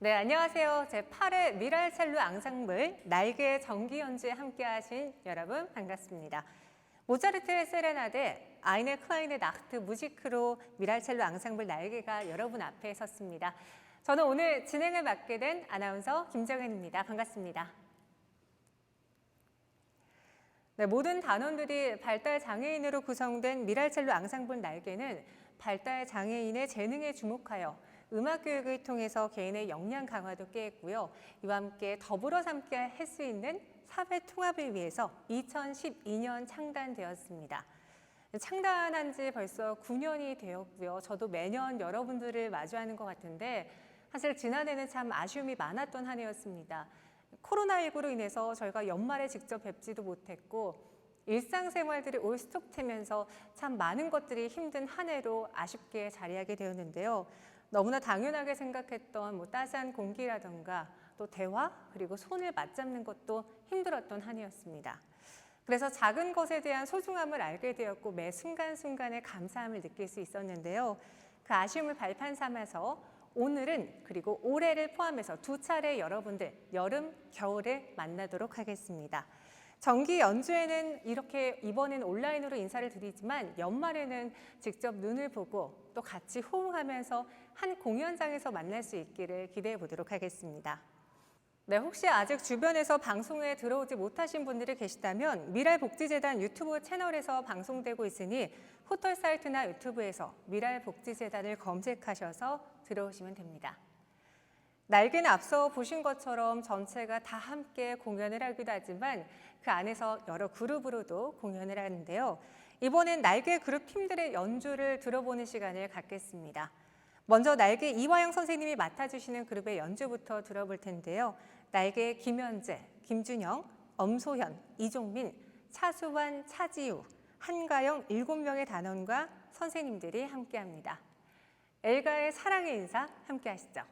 네, 안녕하세요. 제8회 미랄첼로 앙상블 날개 정기 연주에 함께하신 여러분 반갑습니다. 모차르트의 세레나데, 아이네 클라인의 나흐트 무지크로 미랄첼로 앙상블 날개가 여러분 앞에 섰습니다. 저는 오늘 진행을 맡게 된 아나운서 김정은입니다. 반갑습니다. 네, 모든 단원들이 발달 장애인으로 구성된 미랄첼로 앙상블 날개는 발달 장애인의 재능에 주목하여 음악 교육을 통해서 개인의 역량 강화도 꾀했고요. 이와 함께 더불어 함께 할 수 있는 사회 통합을 위해서 2012년 창단되었습니다. 창단한 지 벌써 9년이 되었고요. 저도 매년 여러분들을 마주하는 것 같은데 사실 지난해는 참 아쉬움이 많았던 한 해였습니다. 코로나19로 인해서 저희가 연말에 직접 뵙지도 못했고 일상생활들이 올스톱되면서 참 많은 것들이 힘든 한 해로 아쉽게 자리하게 되었는데요. 너무나 당연하게 생각했던 따스한 공기라던가 또 대화 그리고 손을 맞잡는 것도 힘들었던 한 해였습니다. 그래서 작은 것에 대한 소중함을 알게 되었고 매 순간순간에 감사함을 느낄 수 있었는데요. 그 아쉬움을 발판 삼아서 오늘은 그리고 올해를 포함해서 두 차례 여러분들 여름, 겨울을 만나도록 하겠습니다. 정기 연주에는 이렇게 이번엔 온라인으로 인사를 드리지만 연말에는 직접 눈을 보고 또 같이 호응하면서 한 공연장에서 만날 수 있기를 기대해 보도록 하겠습니다. 네, 혹시 아직 주변에서 방송에 들어오지 못하신 분들이 계시다면 미랄복지재단 유튜브 채널에서 방송되고 있으니 포털 사이트나 유튜브에서 미랄복지재단을 검색하셔서 들어오시면 됩니다. 날개는 앞서 보신 것처럼 전체가 다 함께 공연을 하기도 하지만 그 안에서 여러 그룹으로도 공연을 하는데요. 이번엔 날개 그룹 팀들의 연주를 들어보는 시간을 갖겠습니다. 먼저 날개 이화영 선생님이 맡아주시는 그룹의 연주부터 들어볼 텐데요. 날개 김현재, 김준영, 엄소현, 이종민, 차수환, 차지우, 한가영 7명의 단원과 선생님들이 함께합니다. 엘가의 사랑의 인사 함께 하시죠.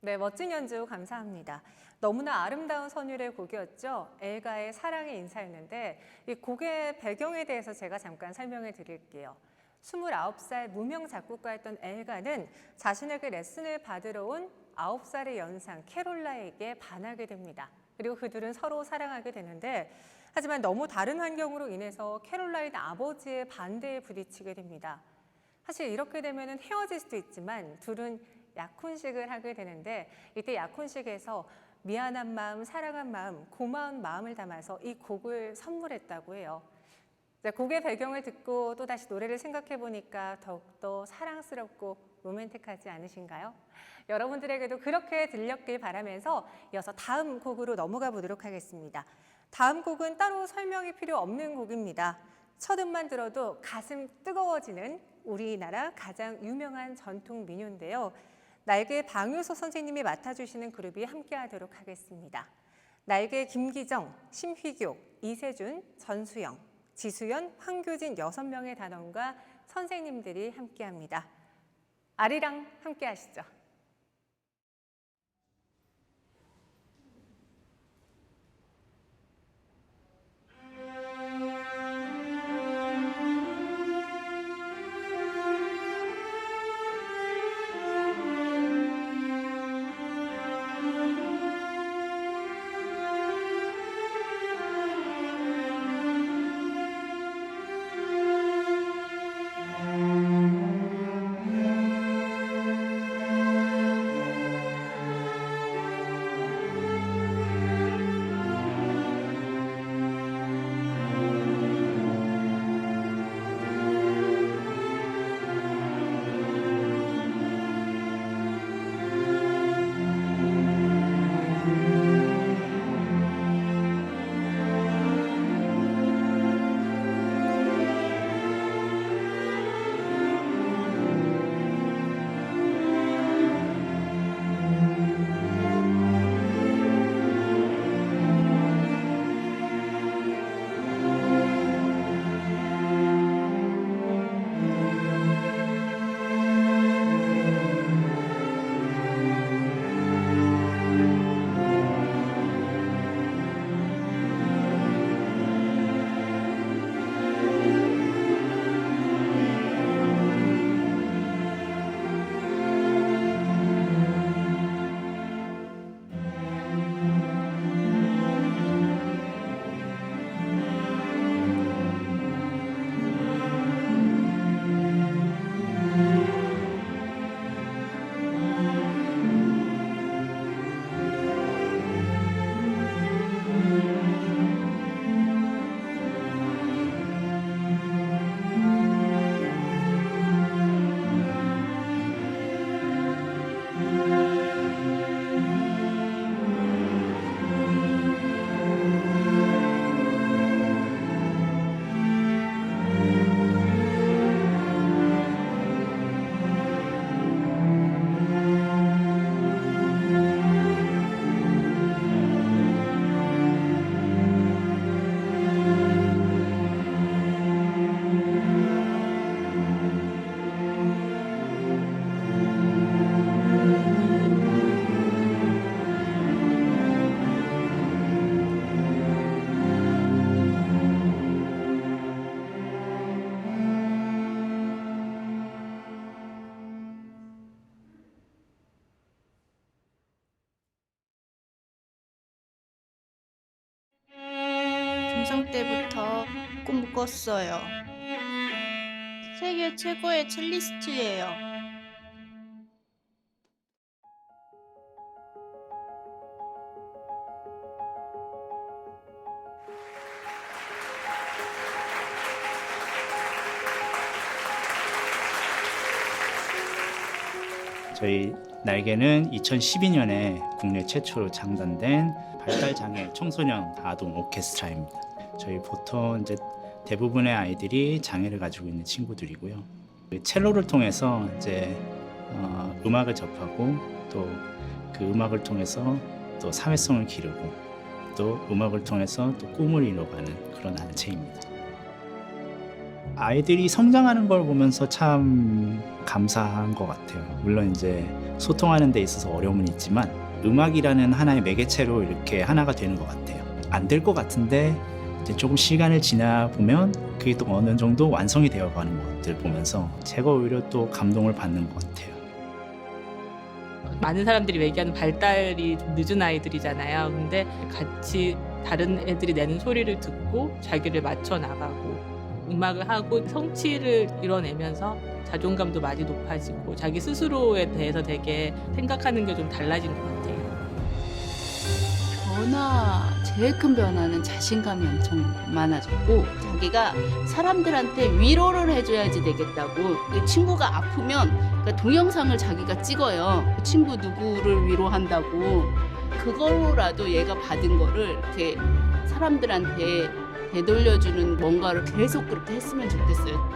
네, 멋진 연주 감사합니다. 너무나 아름다운 선율의 곡이었죠. 엘가의 사랑의 인사였는데 이 곡의 배경에 대해서 제가 잠깐 설명해 드릴게요. 29살 무명 작곡가였던 엘가는 자신에게 레슨을 받으러 온 9살의 연상 캐롤라에게 반하게 됩니다. 그리고 그들은 서로 사랑하게 되는데 하지만 너무 다른 환경으로 인해서 캐롤라인 아버지의 반대에 부딪히게 됩니다. 사실 이렇게 되면 헤어질 수도 있지만 둘은 약혼식을 하게 되는데 이때 약혼식에서 미안한 마음, 사랑한 마음, 고마운 마음을 담아서 이 곡을 선물했다고 해요. 곡의 배경을 듣고 또다시 노래를 생각해 보니까 더욱더 사랑스럽고 로맨틱하지 않으신가요? 여러분들에게도 그렇게 들렸길 바라면서 이어서 다음 곡으로 넘어가 보도록 하겠습니다. 다음 곡은 따로 설명이 필요 없는 곡입니다. 첫 음만 들어도 가슴 뜨거워지는 우리나라 가장 유명한 전통 민요인데요. 날개 방유서 선생님이 맡아주시는 그룹이 함께하도록 하겠습니다. 날개 김기정, 심휘교, 이세준, 전수영, 지수연, 황교진 6명의 단원과 선생님들이 함께합니다. 아리랑 함께하시죠. 중3 때부터 꿈을 꿨어요. 세계 최고의 첼리스트예요. 저희 날개는 2012년에 국내 최초로 창단된 발달장애 청소년 아동 오케스트라입니다. 저희 보통 이제 대부분의 아이들이 장애를 가지고 있는 친구들이고요. 첼로를 통해서 이제 음악을 접하고 또 그 음악을 통해서 또 사회성을 기르고 또 음악을 통해서 또 꿈을 이뤄가는 그런 단체입니다. 아이들이 성장하는 걸 보면서 참 감사한 것 같아요. 물론 이제 소통하는 데 있어서 어려움은 있지만 음악이라는 하나의 매개체로 이렇게 하나가 되는 것 같아요. 안 될 것 같은데 이제 조금 시간을 지나 보면 그게 또 어느 정도 완성이 되어가는 것들 보면서 제가 오히려 또 감동을 받는 것 같아요. 많은 사람들이 얘기하는 발달이 좀 늦은 아이들이잖아요. 근데 같이 다른 애들이 내는 소리를 듣고 자기를 맞춰 나가고 음악을 하고 성취를 이뤄내면서 자존감도 많이 높아지고 자기 스스로에 대해서 되게 생각하는 게 좀 달라진 것 같아요. 제일 큰 변화는 자신감이 엄청 많아졌고 자기가 사람들한테 위로를 해줘야지 되겠다고 그 친구가 아프면 그 동영상을 자기가 찍어요. 그 친구 누구를 위로한다고 그걸로라도 얘가 받은 거를 이렇게 사람들한테 되돌려주는 뭔가를 계속 그렇게 했으면 좋겠어요.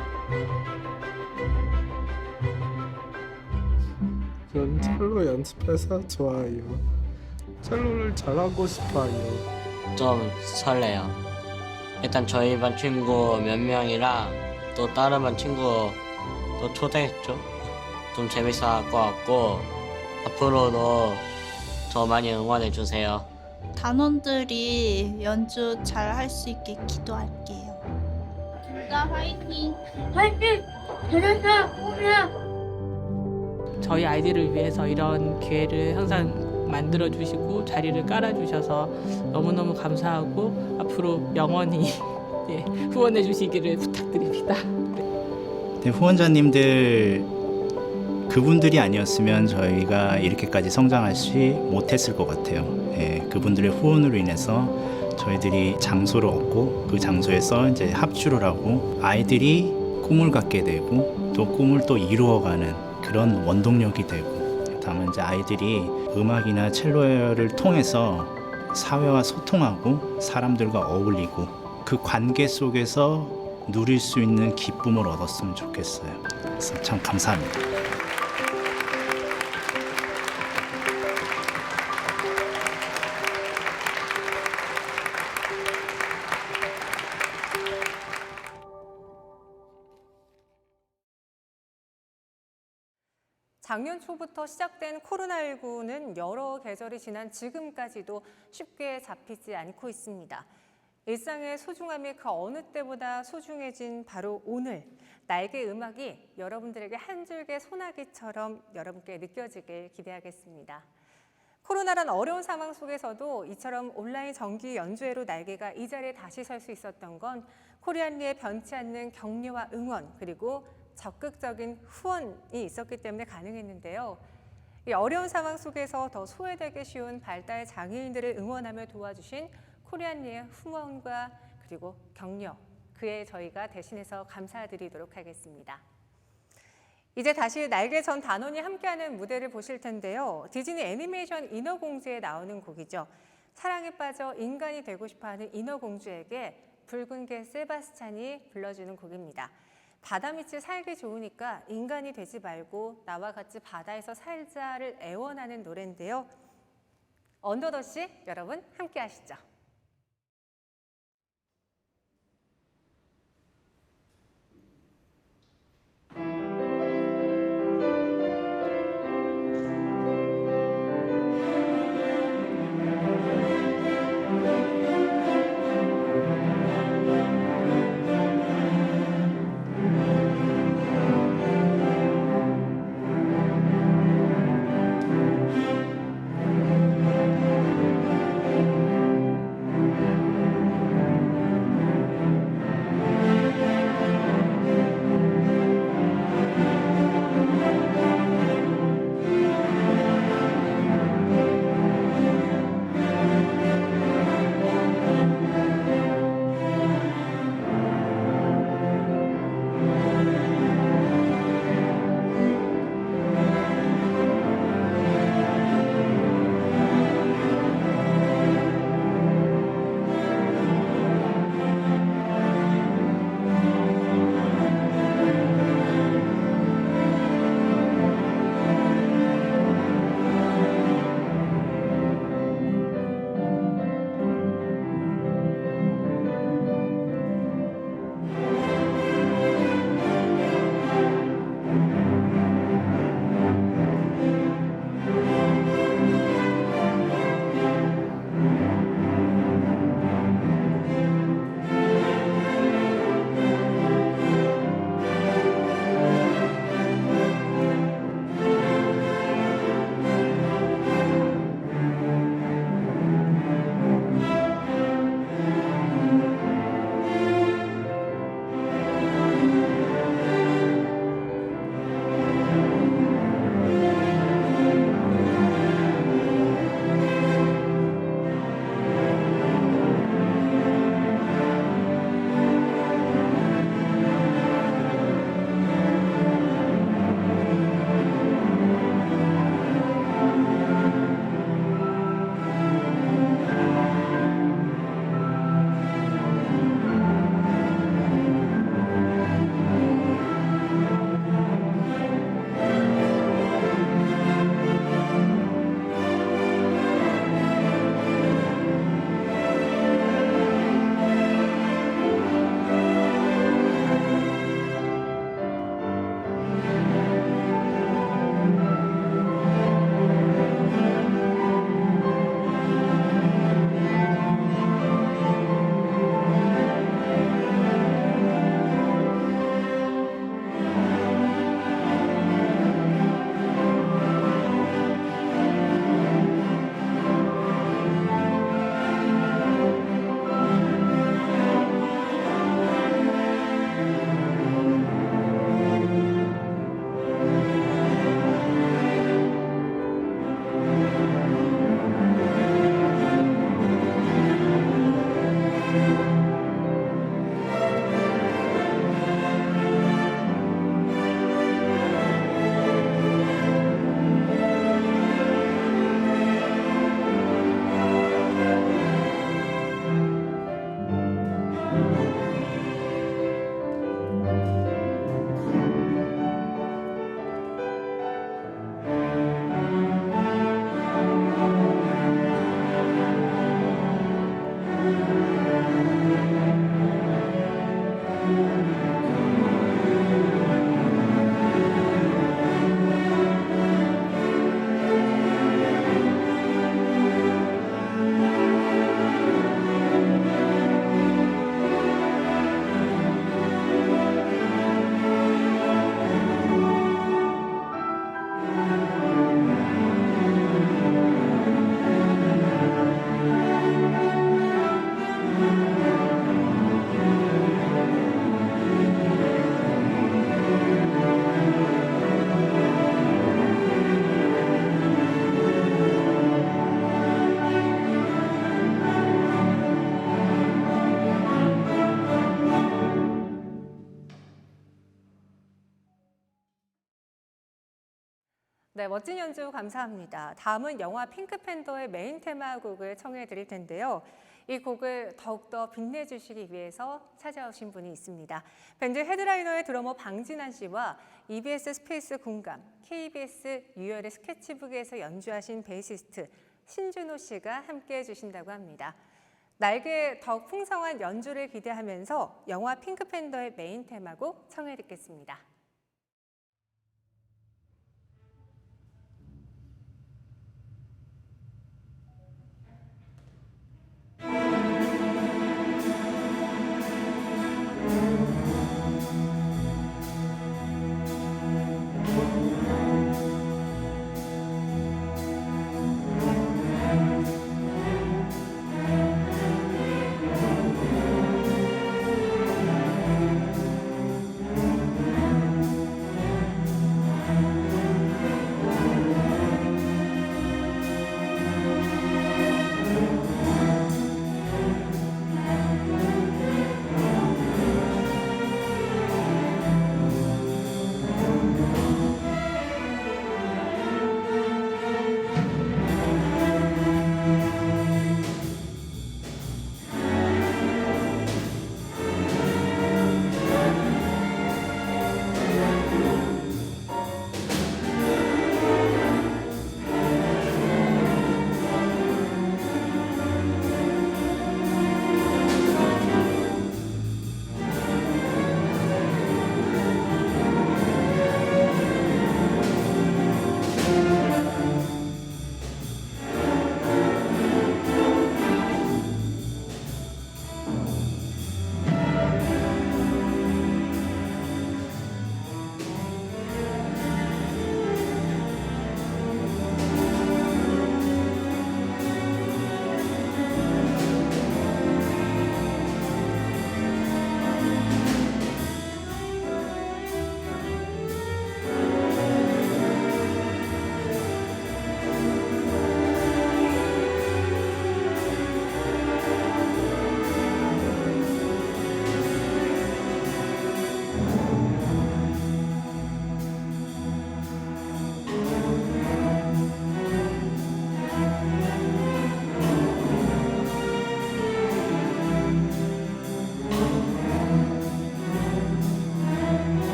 전 첼로 연습해서 좋아요. 첼로를 잘하고 싶어요. 좀 설레요. 일단 저희 반 친구 몇 명이랑 또 다른 반 친구 또 초대했죠. 좀 재밌어 할 것 같고 앞으로도 더 많이 응원해 주세요. 단원들이 연주 잘 할 수 있게 기도할게요. 둘 다 화이팅! 저희 아이들을 위해서 이런 기회를 항상 만들어 주시고 자리를 깔아 주셔서 너무너무 감사하고 앞으로 영원히 예, 후원해 주시기를 부탁드립니다. 네, 후원자님들 그분들이 아니었으면 저희가 이렇게까지 성장하지 못했을 것 같아요. 예, 그분들의 후원으로 인해서 저희들이 장소를 얻고 그 장소에서 이제 합주를 하고 아이들이 꿈을 갖게 되고 또 꿈을 또 이루어가는 그런 원동력이 되고 다만 이제 아이들이 음악이나 첼로를 통해서 사회와 소통하고 사람들과 어울리고 그 관계 속에서 누릴 수 있는 기쁨을 얻었으면 좋겠어요. 그래서 참 감사합니다. 작년 초부터 시작된 코로나19는 여러 계절이 지난 지금까지도 쉽게 잡히지 않고 있습니다. 일상의 소중함이 그 어느 때보다 소중해진 바로 오늘, 날개 음악이 여러분들에게 한 줄기 소나기처럼 여러분께 느껴지길 기대하겠습니다. 코로나란 어려운 상황 속에서도 이처럼 온라인 정기 연주회로 날개가 이 자리에 다시 설 수 있었던 건 코리안리의 변치 않는 격려와 응원 그리고 적극적인 후원이 있었기 때문에 가능했는데요. 이 어려운 상황 속에서 더 소외되기 쉬운 발달 장애인들을 응원하며 도와주신 코리안리의 후원과 그리고 격려, 그에 저희가 대신해서 감사드리도록 하겠습니다. 이제 다시 날개 전 단원이 함께하는 무대를 보실 텐데요. 디즈니 애니메이션 인어공주에 나오는 곡이죠. 사랑에 빠져 인간이 되고 싶어하는 인어공주에게 붉은 개 세바스찬이 불러주는 곡입니다. 바다 밑이 살기 좋으니까 인간이 되지 말고 나와 같이 바다에서 살자를 애원하는 노래인데요. 언더더시 여러분 함께 하시죠. 네, 멋진 연주 감사합니다. 다음은 영화 핑크팬더의 메인 테마곡을 청해 드릴 텐데요. 이 곡을 더욱더 빛내주시기 위해서 찾아오신 분이 있습니다. 밴드 헤드라이너의 드러머 방진환 씨와 EBS 스페이스 공감, KBS 유열의 스케치북에서 연주하신 베이시스트 신준호 씨가 함께해 주신다고 합니다. 날개의 더욱 풍성한 연주를 기대하면서 영화 핑크팬더의 메인 테마곡 청해 듣겠습니다.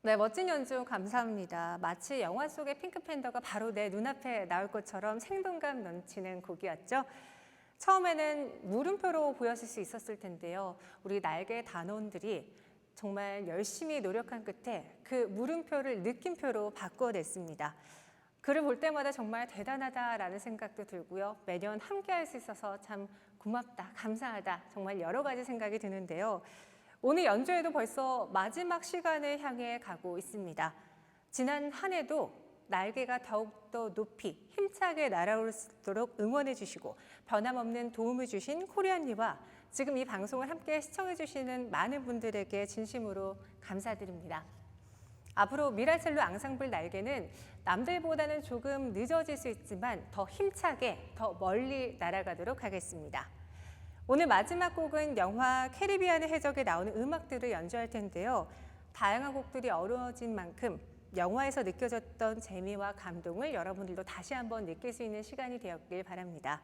네, 멋진 연주 감사합니다. 마치 영화 속의 핑크팬더가 바로 내 눈앞에 나올 것처럼 생동감 넘치는 곡이었죠. 처음에는 물음표로 보였을 수 있었을 텐데요. 우리 날개 단원들이 정말 열심히 노력한 끝에 그 물음표를 느낌표로 바꿔냈습니다. 글을 볼 때마다 정말 대단하다라는 생각도 들고요. 매년 함께할 수 있어서 참 고맙다, 감사하다, 정말 여러 가지 생각이 드는데요. 오늘 연주회도 벌써 마지막 시간을 향해 가고 있습니다. 지난 한 해도 날개가 더욱더 높이 힘차게 날아올 수 있도록 응원해 주시고 변함없는 도움을 주신 코리안리와 지금 이 방송을 함께 시청해 주시는 많은 분들에게 진심으로 감사드립니다. 앞으로 미라첼로 앙상블 날개는 남들보다는 조금 늦어질 수 있지만 더 힘차게 더 멀리 날아가도록 하겠습니다. 오늘 마지막 곡은 영화 캐리비안의 해적에 나오는 음악들을 연주할 텐데요. 다양한 곡들이 어우러진 만큼 영화에서 느껴졌던 재미와 감동을 여러분들도 다시 한번 느낄 수 있는 시간이 되었길 바랍니다.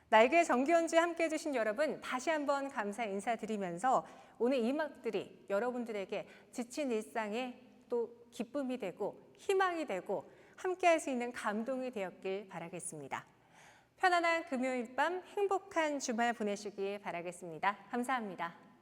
날개 정기 연주에 함께해 주신 여러분 다시 한번 감사 인사드리면서 오늘 이 음악들이 여러분들에게 지친 일상에 또 기쁨이 되고 희망이 되고 함께할 수 있는 감동이 되었길 바라겠습니다. 편안한 금요일 밤 행복한 주말 보내시길 바라겠습니다. 감사합니다.